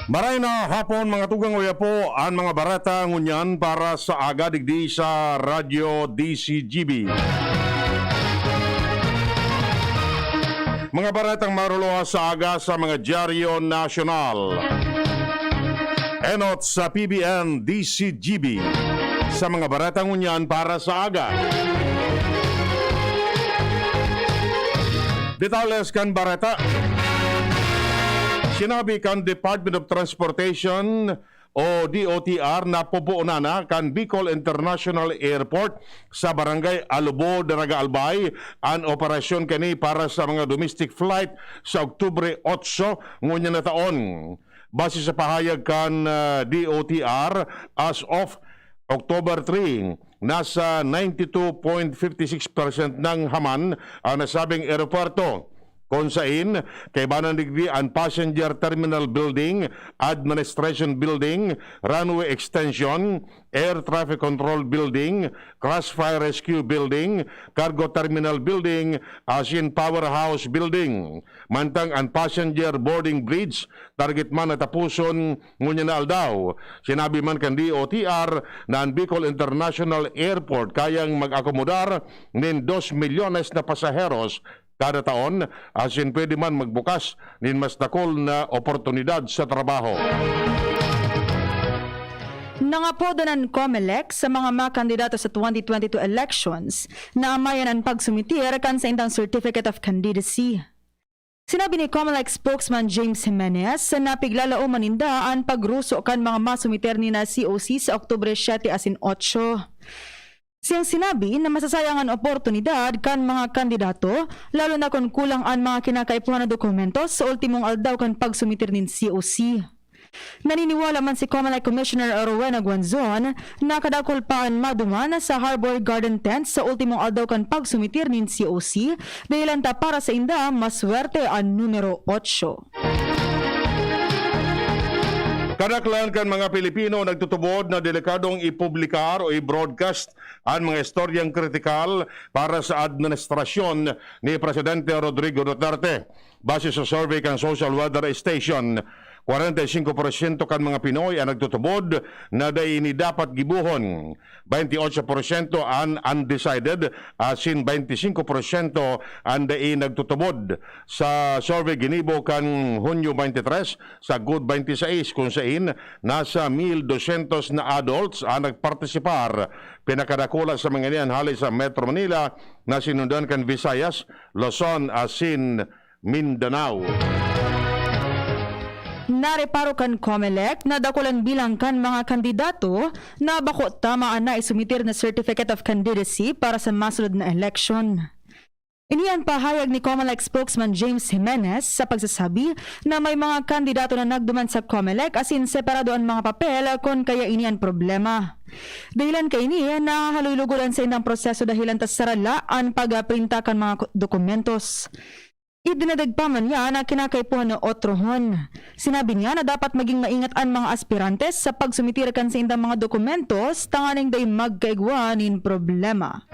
Maray na hapon mga tugang uya po ang mga barata ngunyan para sa aga digdi sa Radyo DCGB. Mga baratang maruluha sa aga sa mga dyaryo nasyonal. Enot sa PBN DCGB sa mga baratang ngunyan para sa aga. Detalles kan barata. Sinabi kan Department of Transportation o DOTR na pupuunan na kan Bicol International Airport sa Barangay Alubo, Daraga Albay ang operasyon kani para sa mga domestic flight sa Oktubre 8 ngunya na taon. Base sa pahayag kan DOTR as of October 3, nasa 92.56% ng haman ang nasabing aeroporto. Kung saan, kay Banan Digdi ang Passenger Terminal Building, Administration Building, Runway Extension, Air Traffic Control Building, Crash Fire Rescue Building, Cargo Terminal Building, Asin Powerhouse Building. Mantang ang Passenger Boarding Bridge, target man natapuson ngunya na aldaw. Sinabi man kan DOTR na ang Bicol International Airport kayang mag-akomodar ng 2 milyones na pasaheros kada taon, asin pwede man magbukas nin mas dakol na oportunidad sa trabaho. Nangapodo ng COMELEC sa mga kandidato sa 2022 elections na amayan ang pagsumitir kan sa indang Certificate of Candidacy. Sinabi ni COMELEC spokesman James Jimenez na piglalauman ninda ang pagruso kan mga masumiter ni na COC sa Oktubre 7 asin 8. Siyang sinabi na masasayang ang oportunidad kan mga kandidato lalo na kung kulang ang mga kinakaipuhan na dokumento sa ultimong aldaw kan pagsumitir nin COC. Naniniwala man si COMELEC Commissioner Rowena Guanzon na kadakol pa ang maduman sa Harbor Garden Tent sa ultimong aldaw kan pagsumitir nin COC dahilan ta para sa inda maswerte ang numero 8. Kadaklan kan mga Pilipino nagtutubod na delikadong ipublikar o i-broadcast ang mga istoryang kritikal para sa administrasyon ni Presidente Rodrigo Duterte. Base sa survey kan Social Weather Station, 45% kan mga Pinoy ang nagtutubod na daini dapat gibuhon. 28% ang undecided, asin 25% ang dai nagtutubod. Sa survey ginibo kan Hunyo 23 sa Good 26 kung saan nasa 1,200 na adults ang nagpartisipar. Pinakadakula sa mga niyan halin sa Metro Manila na sinundan kan Visayas, Luzon, asin Mindanao. Nareparo kan COMELEC na dakulan bilang kan mga kandidato na bako tamaan na isumitir na Certificate of Candidacy para sa masunod na election. Iniyan pahayag ni COMELEC spokesman James Jimenez sa pagsasabi na may mga kandidato na nagduman sa COMELEC asin separado ang mga papel kung kaya iniyan problema. Dahilan kay ini na halulugulan sa indang proseso dahilan tas sarala ang pagprinta kan mga dokumentos. Idinadagdag pa man niya na kinakaipuhan na otrohon. Sinabi niya na dapat maging maingat ang mga aspirantes sa pagsumitir kan sa indang mga dokumentos tanganing day magkaigwanin problema.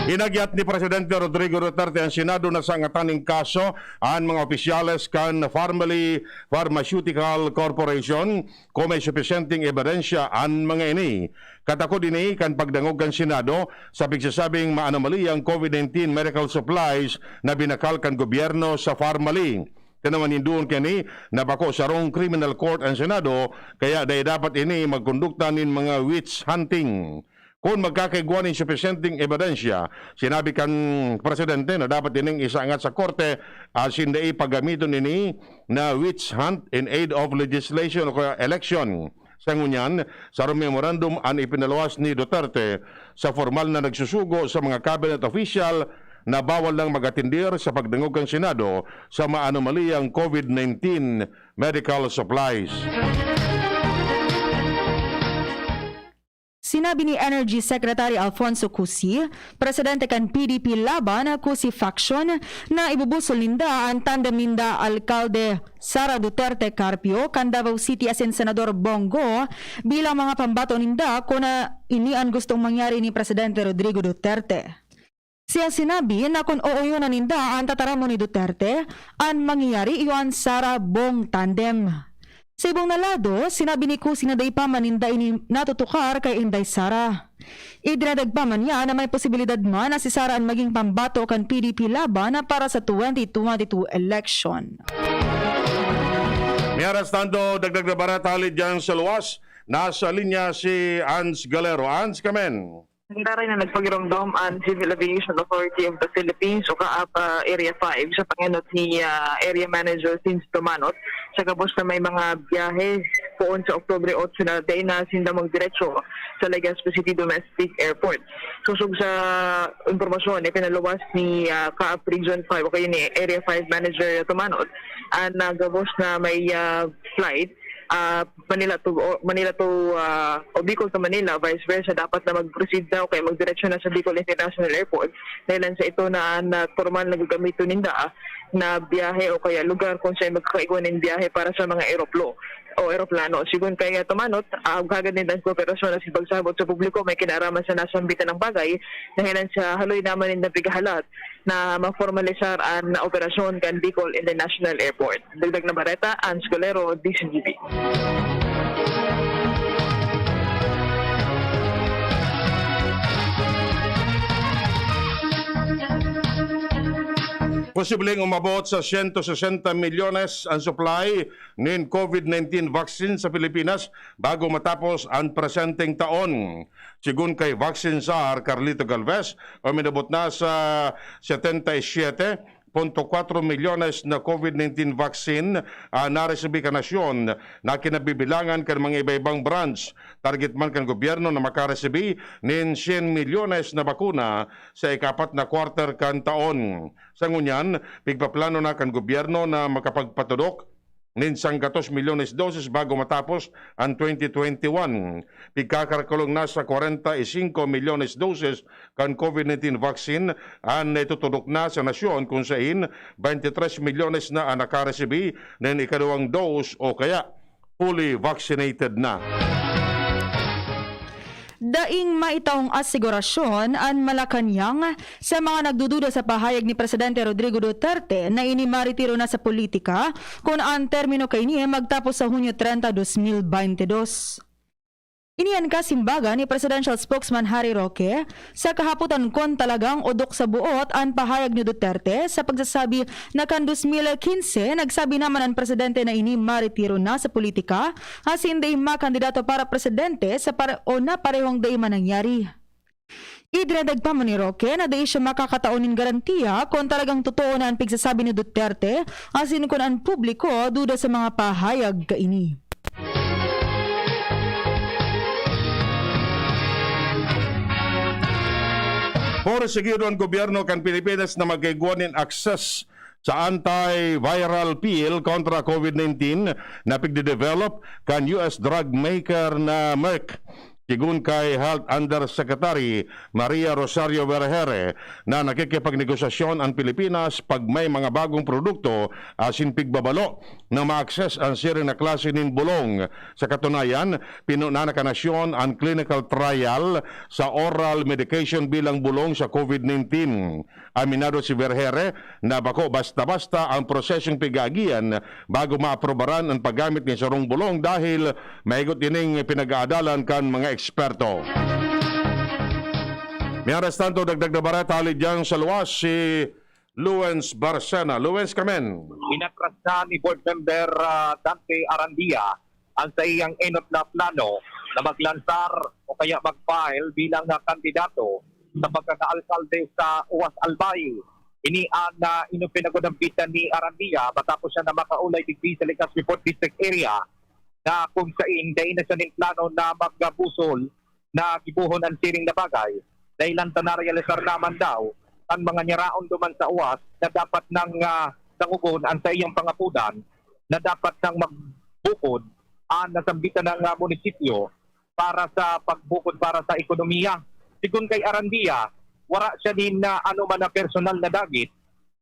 Inagyat ni Presidente Rodrigo Duterte ang Senado na sa ngataning kaso ang mga opisyales kan Family Pharmaceutical Corporation kung may supisenteng ebidensya ang mga ini. Katakod ini kan pagdangog kan Senado sa pigsasabing maanomaliyang COVID-19 medical supplies na binakal kan gobyerno sa Pharmaly. Tinaman hinduon kani na bako sa wrong criminal court ang Senado kaya dapat ini magkondukta nin mga witch hunting. Kung magkakaigwa ng supisenteng ebidensya, sinabi kan Presidente na dapat ining isangat sa korte asin dai paggamiton ini na witch hunt in aid of legislation o election. Sa ngunyan, sa memorandum ang ipinalawas ni Duterte sa formal na nagsusugo sa mga cabinet official na bawal lang magatindir sa pagdangog ng Senado sa maanomaliyang COVID-19 medical supplies. Sinabi ni Energy Secretary Alfonso Cusi, presidente kan PDP laban Cusi faction na ibubusol ninda ang tandem ninda Alkalde Sara Duterte Carpio kan Davao City asin Senador Bongo bilang mga pambato ninda kung na ini ang gustong mangyari ni Presidente Rodrigo Duterte. Siya sinabi na kung oo yun naninda ang tataramo ni Duterte, ang mangyayari iyon Sara Bong tandem. Sa ibong nalado, sinabi ni Cusi na day pa maninda ini natutukar kay Inday Sara. Idinadagdag pa man niya na may posibilidad man na si Sara ang maging pambato kan PDP laban para sa 2022 election. Miaras tanto, dagdag na barata halid dyan sa luwas. Nasa linya si Ans Galero. Ans, kamen. Daray na nagpagiramdam ang Civil Aviation Authority of the Philippines o kaap Area 5 sa panganot ni Area Manager Sins Tomanot sa kabos na may mga biyahe poon sa Oktubre 8 na day na sinda magdiretso sa Legazpi City Domestic Airport. Susog sa impormasyon, pinaluwas ni Kaap Region 5 o kayo ni Area 5 Manager Tomanot ang gabos na may flight Manila to Bicol to Manila, vice versa, dapat na mag-proceed daw kay magdiretso na sa Bicol International Airport dahil sa ito na formal na gagamito ninda na biyahe o kaya lugar kung saan magkakaiguan ng biyahe para sa mga aeroplano. Sigun kay Tomanot, kagad din ang kooperasyon na si pagsabot sa publiko may kinaraman sa nasambitan ng bagay dahil sa haloy naman ng bigahalat na ma-formalisar ang operasyon kan Bicol International Airport. Dagdag na bareta, Ans Galero, DCGP. Posibleng umabot sa 160 milyones ang supply ng COVID-19 vaccine sa Pilipinas bago matapos ang presenteng taon. Sigun kay Vaccine Czar Carlito Galvez, uminabot na sa 77.4 milyones na COVID-19 vaccine naresebi ka nasyon na kinabibilangan kan mga iba-ibang branch. Target man kan gobyerno na makaresebi nin 100 milyones na bakuna sa ikapat na quarter kan taon. Sa ngunyan, pigpaplano na kan gobyerno na makapagpatudok nin 100 milyones doses bago matapos ang 2021. Pigkakarkulong na sa 45 milyones doses kan COVID-19 vaccine ang itutudok na sa nasyon kung saan 23 milyones na ang nakaresebi ng ikaduwang dose o kaya fully vaccinated na. Daing maitaong asigurasyon ang Malacanang sa mga nagdududa sa pahayag ni Presidente Rodrigo Duterte na inimaritiro na sa politika kung ang termino kay niya magtapos sa Hunyo 30, 2022. Iniyan kasimbaga ni Presidential Spokesman Harry Roque sa kahaputan kon talagang udok sa buot ang pahayag ni Duterte sa pagsasabi na kan 2015 nagsabi naman ang presidente na ini maritiro na sa politika as hindi makandidato para presidente sa na parehong day manangyari. Idinadagdag pa man ni Roque na day siya makakataonin garantiya kung talagang totoo na ang pagsasabi ni Duterte asin kung ang publiko duda sa mga pahayag kaini. Por seguido ang gobyerno kan Pilipinas na magkaiguanin access sa antiviral pill kontra COVID-19 na pigde-develop kan US drug maker na Merck. Sigun kay Health Undersecretary Maria Rosario Vergere na nakikipagnegosasyon ang Pilipinas pag may mga bagong produkto asin pigbabalo na ma-access ang siring na klase ng bulong. Sa katunayan, pinuna na kanasyon ang clinical trial sa oral medication bilang bulong sa COVID-19. Aminado si Vergere na bako basta-basta ang prosesong pigagian bago maaprobaran ang paggamit ng sarong bulong dahil maigot dining pinag-aadalan kan mga eksperto. Miyaras tanto dagdag na barat halid dyan sa luwas si Luens Barcena. Luens, kamen. Inatras na ni Board Member Dante Arandia ang sa iyang enot na plano na maglansar o kaya mag-file bilang kandidato sa pagkakaalkalde sa Uwas Albay. Inian na inupinagunambitan ni Arandia matapos siya na makaulay digdi sa Legazpi Port District area na kung saan dahil na siya ng plano na magbusol na gibuhon ang siring na bagay dahil ang tanarealisar naman daw ang mga nyaraon duman sa uwas na dapat nang nangugon ang sa iyang pangapudan na dapat nang magbukod ang nasambitan ng munisipyo para sa pagbukod para sa ekonomiya. Sigun kay Arandia, wala siya din na ano man na personal na dagit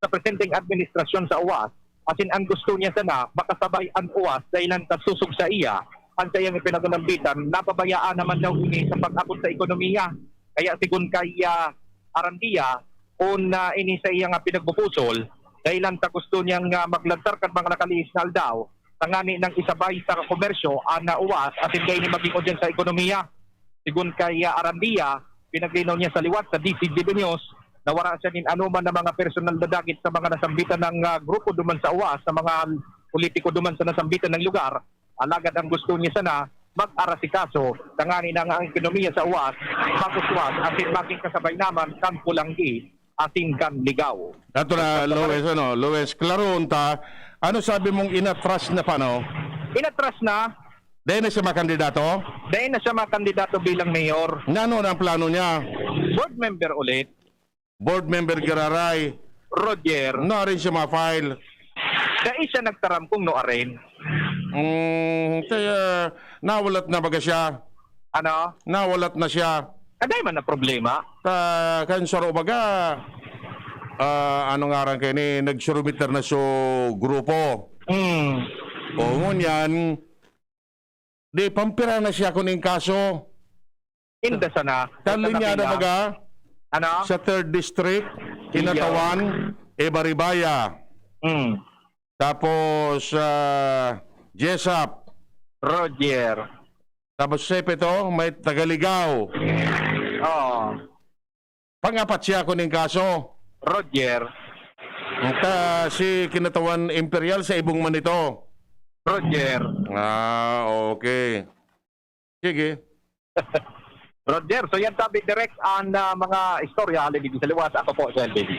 sa presenteng administrasyon sa uwas. Asin ang gusto niya sana makasabay ang uwas dahil ang kasusog sa iya ang sayang ipinagunambitan napabayaan naman daw ini sa pag-abot sa ekonomiya. Kaya sigun kay Arandia una ini sa iyang pinagbupusol dahilan ta gusto niyang maglantar kan mga nakaliisnal daw tangani ng isabay sa komersyo ana uwas at hindi ni maging odyan sa ekonomiya. Sigun kay Arandia, pinaglinaw niya sa liwat sa DCGB News na wala siya din anuman na mga personal na dagit sa mga nasambitan ng grupo duman sa uwas, sa mga politiko duman sa nasambitan ng lugar. Alagad ang gusto niya sana mag-arasikaso tangani ng ang ekonomiya sa uwas, makuswas at maging kasabay naman kan pulanggi ating kan ligaw. Ato na, Luis, klaron ta, ano sabi mong inatras na pa, no? Inatras na, Dahil na siya makandidato? dahil na siya makandidato bilang mayor, Ano ang plano niya? board member ulit, Board member Giraray, Roger, na rin siya ma-file. dahil siya nagtaram kung no arin. Kaya nawalat na baga siya. Ano? Nawalat na siya. Aday man na problema. Kansaro baga, ano nga rin kayo ni, nagsurumiter na so grupo. O ngunyan, di pampira na siya kuning kaso. Inda sana. Kalinyada baga, Ano? sa 3rd District, Kinatawan, Ebaribaya. Tapos, Jesap. Roger. Tapos, Sepito, may Tagaligaw. Oh. Pangapat siya kuning kaso. Roger. Si Kinatawan Imperial sa ibong man ito. Roger. Okay. Sige. Roger. So yan sabi direct ang mga istorya alin dito sa liwas. Ako po, Sel Baby.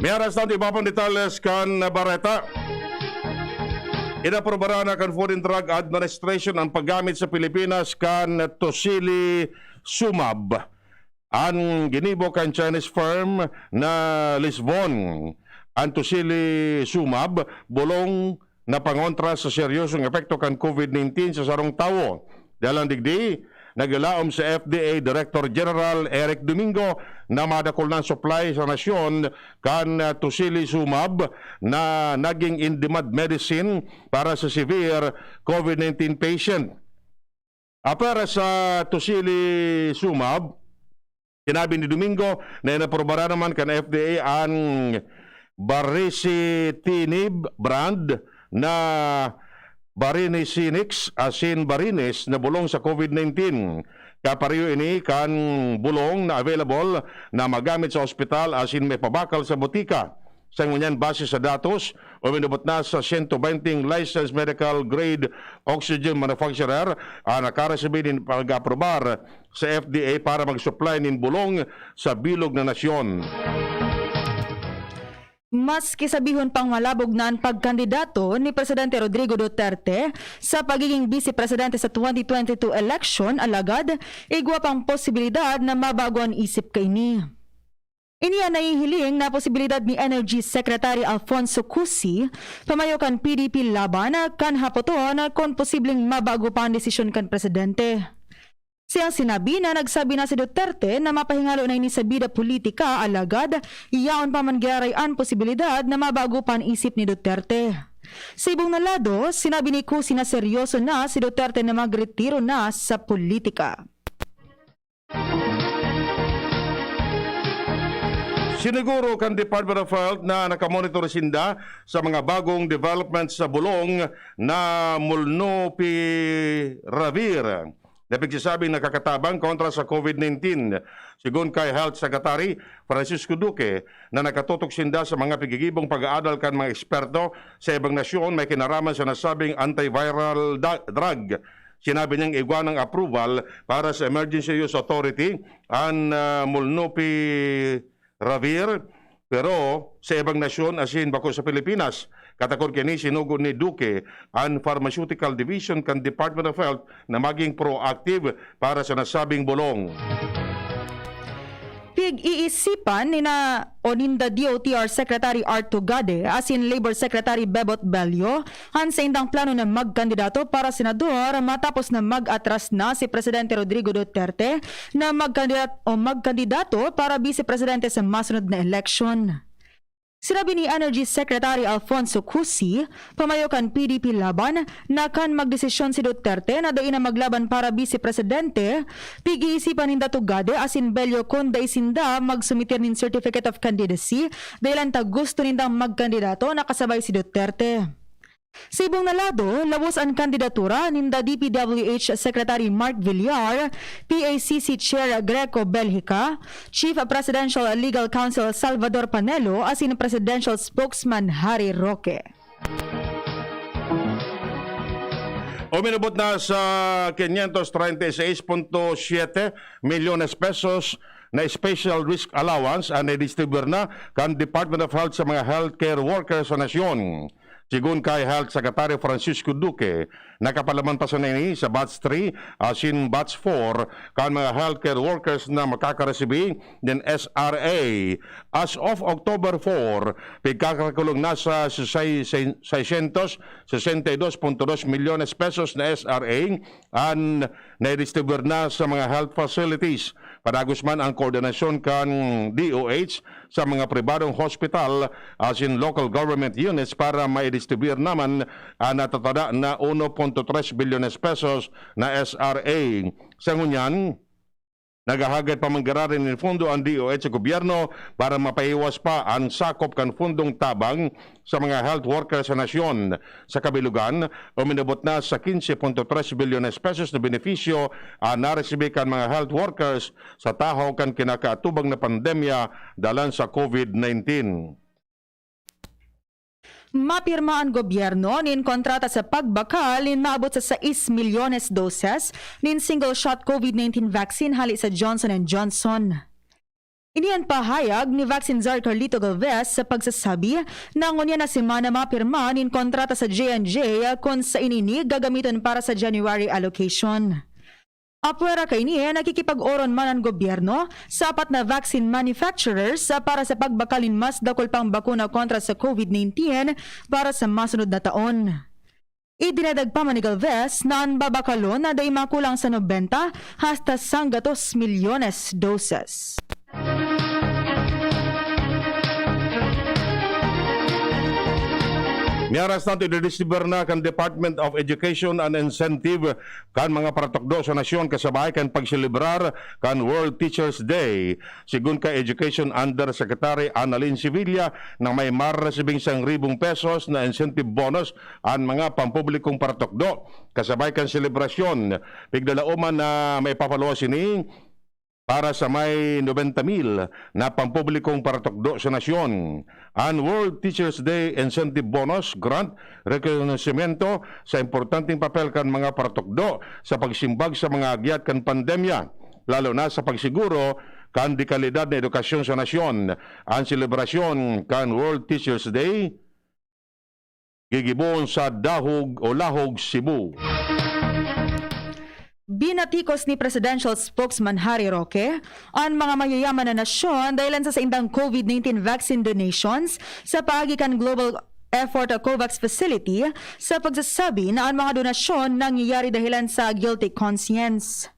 May aras na ibang detalles kan Bareta. Inaprobara na kan Food and Drug Administration ang paggamit sa Pilipinas kan Tosili Sumab. Ang ginibo kan Chinese firm na Lisbon. Ang Tosili Sumab bulong na pangontra sa seryosong epekto kan COVID-19 sa sarong tawo. Dalang digdi, naglaom sa FDA Director General Eric Domingo na madakol ng supply sa nasyon kan Tocilizumab na naging in-demand medicine para sa severe COVID-19 patient. Para sa Tocilizumab, sinabi ni Domingo na inaprobara naman kan FDA ang Baricitinib brand na Barinisinix asin Barines na bulong sa COVID-19. Kapariyo ini kan bulong na available na magamit sa ospital asin may pabakal sa botika. Sa ngunyan base sa datos o minubot na sa 120 licensed medical grade oxygen manufacturer ang nakaresibi din pag-aprobar sa FDA para mag-supply nin bulong sa bilog na nasyon. Maski sabihon pang malabog na ang pagkandidato ni Presidente Rodrigo Duterte sa pagiging Vice Presidente sa 2022 election, alagad, igwa pang posibilidad na mabago ang isip kay ni. Iniya nahihiling na posibilidad ni Energy Secretary Alfonso Cusi pamayo kan PDP laban kan hapoton kung posibleng mabago pa ang desisyon kan Presidente. Siyang sinabi na nagsabi na si Duterte na mapahingalo na ini sa bida politika, alagad, iyaon pa man giaray ang posibilidad na mabago pa ang isip ni Duterte. Sa ibong nalado, sinabi ni Cusi na seryoso na si Duterte na magretiro na sa politika. Siniguro kan Department of Health na nakamonitor sinda sa mga bagong developments sa bulong na Molnupiravir. Napigsasabing nakakatabang kontra sa COVID-19. Sigun kay Health Secretary Francisco Duque na nakatutok sinda sa mga pigigibong pag-aadal kan mga eksperto sa ibang nasyon may kinaraman sa nasabing antiviral drug. Sinabi niyang igwa ng approval para sa Emergency Use Authority ang Molnupiravir pero sa ibang nasyon asin bako sa Pilipinas. Katakor kini sinugo ni Duque ang Pharmaceutical Division kan Department of Health na maging proactive para sa nasabing bulong. Pig-iisipan ni na Oninda DOTR Secretary Arto Gade asin Labor Secretary Bebot Bello han sa indang plano na magkandidato para senador matapos na mag-atras na si Presidente Rodrigo Duterte na magkandidato para Vice Presidente sa masunod na eleksyon. Sinabi ni Energy Secretary Alfonso Cusi, pamayokan PDP laban na kan magdesisyon si Duterte na dain na maglaban para Vice Presidente, pigi-isipan hinda tugade asin belyo kon daisinda magsumitir nin Certificate of Candidacy dahil ta gusto nindang magkandidato na kasabay si Duterte. Sa ibang nalado, labos ang kandidatura ninda DPWH Secretary Mark Villar, PACC Chair Greco Belhica, Chief Presidential Legal Counsel Salvador Panelo, asin Presidential Spokesman Harry Roque. Uminabot na sa 536.7 milyones pesos na special risk allowance ang na-distribute na kan Department of Health sa mga healthcare workers sa nasyon. Sigun kay Health Secretary Francisco Duque, nakapalaman pa sa nini sa Batch 3 asin Batch 4 kan mga healthcare workers na makakaresibi ng SRA. As of October 4, pagkakakulong nasa 662.2 milyones pesos na SRA ang na-distribute na sa mga health facilities. Padagos man ang koordinasyon kan DOH sa mga pribadong hospital as in local government units para ma-distribute naman ang natatada na 1.3 bilyones pesos na SRA. Sa ngunyan, nagahagad pa manggararin ng fundo ang DOH sa gobyerno para mapaiwas pa ang sakop kan fundong tabang sa mga health workers sa nasyon. Sa kabilugan, uminabot na sa 15.3 bilyones pesos na benepisyo ang naresibi kan mga health workers sa tahaw kan kinakaatubang na pandemya dalan sa COVID-19. Mapirma ang gobyerno nin kontrata sa pagbakal nin maabot sa 6 milyones doses nin single-shot COVID-19 vaccine hali sa Johnson & Johnson. Iniyan pahayag ni Vaccine Czar Carlito Galvez sa pagsasabi na ngunya na semana mapirma nin kontrata sa J&J kung sa inini gagamiton para sa January allocation. Apwera kay niya, nakikipag-oron man ang gobyerno sa apat na vaccine manufacturers para sa pagbakalin mas dakol pang bakuna kontra sa COVID-19 para sa masunod na taon. Idinadagpa pa man ni Galvez na ang babakalon na day makulang sa 90 hasta 100 milyones doses. Niaras natin i-distribute na kan Department of Education and Incentive kan mga paratokdo sa nasyon kasabay kan pagselebrar kan World Teachers Day. Sigun ka Education Undersecretary Annalyn Sevilla na may maresibing 1,000 pesos na incentive bonus ang mga pampublikong paratokdo. Kasabay kan selebrasyon, pigdalauman na may papaluwas ini para sa may 90,000 na pampublikong paratokdo sa nasyon. Ang World Teachers Day Incentive Bonus Grant rekonosimento sa importanteng papel kan mga paratokdo sa pagsimbag sa mga agyat kan pandemya, lalo na sa pagsiguro kan di kalidad na edukasyon sa nasyon. Ang selebrasyon kan World Teachers Day gigibon sa Dahog o Lahog, Cebu. Binatikos ni Presidential Spokesman Harry Roque ang mga mayayaman na nasyon dahil sa indang COVID-19 vaccine donations sa paagikan Global Effort COVAX Facility sa pagsasabi na ang mga donasyon nangyayari dahilan sa guilty conscience.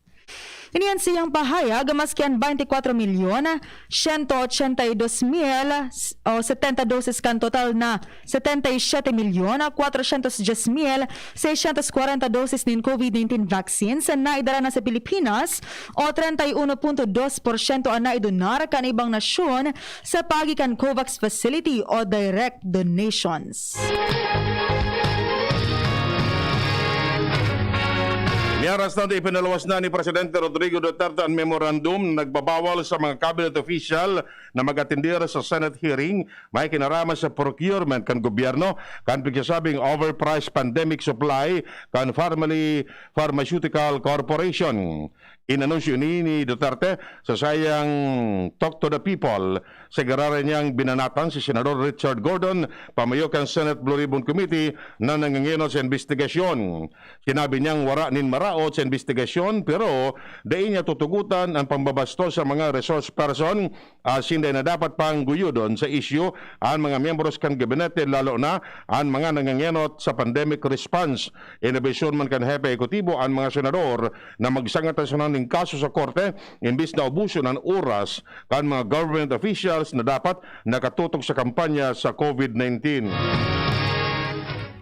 Iniyan siyang pahayag maski ang 24,182,000 o 70 doses kan total na 77,410,640 doses ng COVID-19 vaccines na naidara na sa Pilipinas o 31.2% ang naidonar kan ibang nasyon sa pagikan COVAX Facility o direct donations. Niaras natin ipinalawas na ni Presidente Rodrigo Duterte ang memorandum na nagbabawal sa mga cabinet official na mag-atendir sa Senate hearing may kinaraman sa procurement kan gobyerno kan pigsasabing overpriced pandemic supply kan Pharmaceutical Corporation. Inanunsyo ni Duterte sa sayang Talk to the People sa gararan niyang binanatan si Senador Richard Gordon, pamayo kan Senate Blue Ribbon Committee na nanganginot sa investigasyon. Sinabi niyang wara nin maraot sa investigasyon pero dain niya tutugutan ang pambabasto sa mga resource person sinday na dapat pang guyudon sa issue ang mga miyembros kan gabinete lalo na ang mga nanganginot sa pandemic response. Inabisyon man kan Hepe Ekutibo ang mga senador na magsangatan sa ning kaso sa korte imbis na ubuso ng oras kan mga government officials na dapat nakatutok sa kampanya sa COVID-19.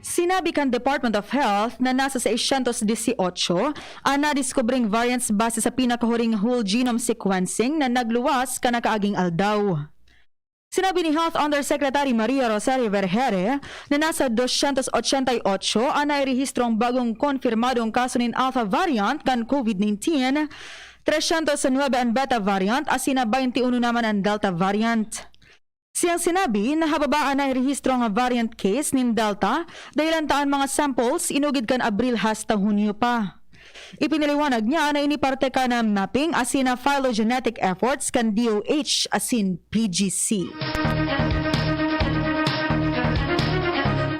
Sinabi kan Department of Health na nasa 618 ang nadiskobring variants base sa pinakahuring whole genome sequencing na nagluwas kanakaaging aldaw. Sinabi ni Health Undersecretary Maria Rosario Vergere na nasa 288 ang nairehistrong bagong konfirmadong kaso ng Alpha variant kan COVID-19, 309 ang Beta variant at 21 naman ang Delta variant. Siyang sinabi na hababaan na rehistro nga variant case nin Delta dahil taan mga samples inugid kan Abril hasta Hunyo pa. Ipiniliwanag niya na iniparte ka na mapping asin na phylogenetic efforts kan DOH asin PGC.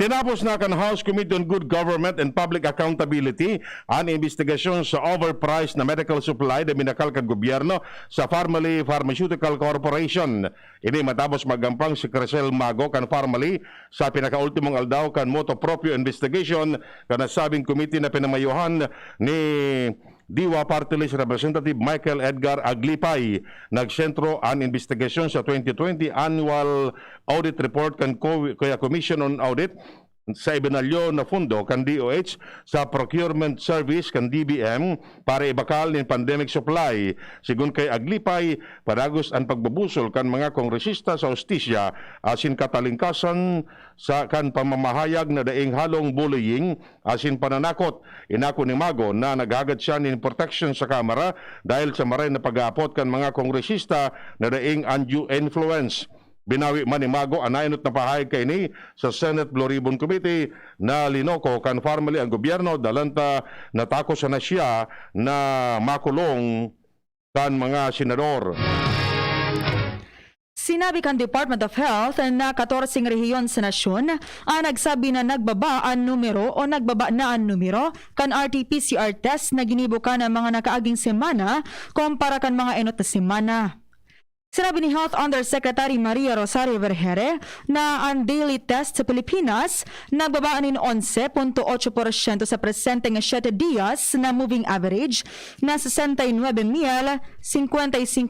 Tinapos na kan House Committee on Good Government and Public Accountability ang investigasyon sa overpriced na medical supply na minakal kang gobyerno sa Farmally Pharmaceutical Corporation. Ini matapos magampang si Crisel Mago kan Farmally sa pinakaultimong aldaw kan motu proprio investigation kan nasabing committee na pinamayuhan ni Diwa Party List Representative Michael Edgar Aglipay. Nagsentro ang investigasyon sa 2020 Annual Audit Report kan kaya Commission on Audit sa ibinalyo na fundo kan DOH sa Procurement Service kan DBM para ibakal ng pandemic supply. Sigun kay Aglipay, padagos ang pagbubusol kan mga kongresista sa hustisya asin katalingkasan sa kan pamamahayag na daing halong bullying asin pananakot. Inako ni Mago na naghagad siya ng protection sa Kamara dahil sa maray na pag-aapot kan mga kongresista na daing undue influence. Binawi man ni Mago ang nainot na pahayag kay ni sa Senate Blue Ribbon Committee na linoko kan formally ang gobyerno dalanta natako sa na siya na makulong kan mga senador. Sinabi kan Department of Health na 14 rehiyon sa nasyon ang nagsabi na nagbaba ang numero o nagbaba na ang numero kan RT-PCR test na ginibukan ng mga nakaaging semana kumpara kan mga enot na semana. Sinabi ni Health Undersecretary Maria Rosario Vergere na ang daily test sa Pilipinas nagbabaan ng 11.8% sa presenteng 7 dias na moving average na 69,055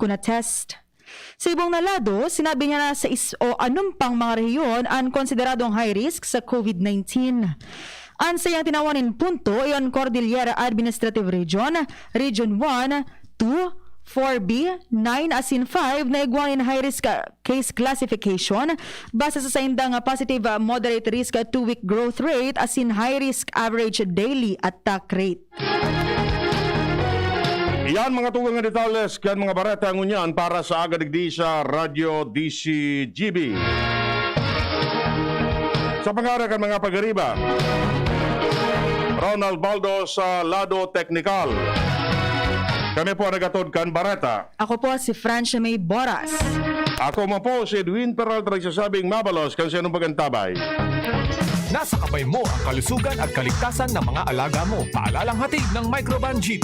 na test. Sa ibang nalado, sinabi niya na sa anumpang mga rehiyon ang konsideradong high risk sa COVID-19. Ang sayang tinawanin punto ay ang Cordillera Administrative Region, Region 1, 2, 4B, 9 asin 5 na iguanin high risk case classification base sa saindang positive moderate risk 2-week growth rate asin high risk average daily attack rate. Iyan mga tugang nga detalles kan mga barata ngunyan para sa agadigdi sa Radio DCGB. Sa pangara kan mga pagariba, Ronald Baldo sa Lado Technical. Kami po nagatod kan barata. Ako po si Francia May Boras. Ako mo po si Edwin Peralta nagsasabing mabalos kan sinong pagantabay. Nasa kamay mo ang kalusugan at kaligtasan ng mga alaga mo. Paalalang hatid ng Microban GT.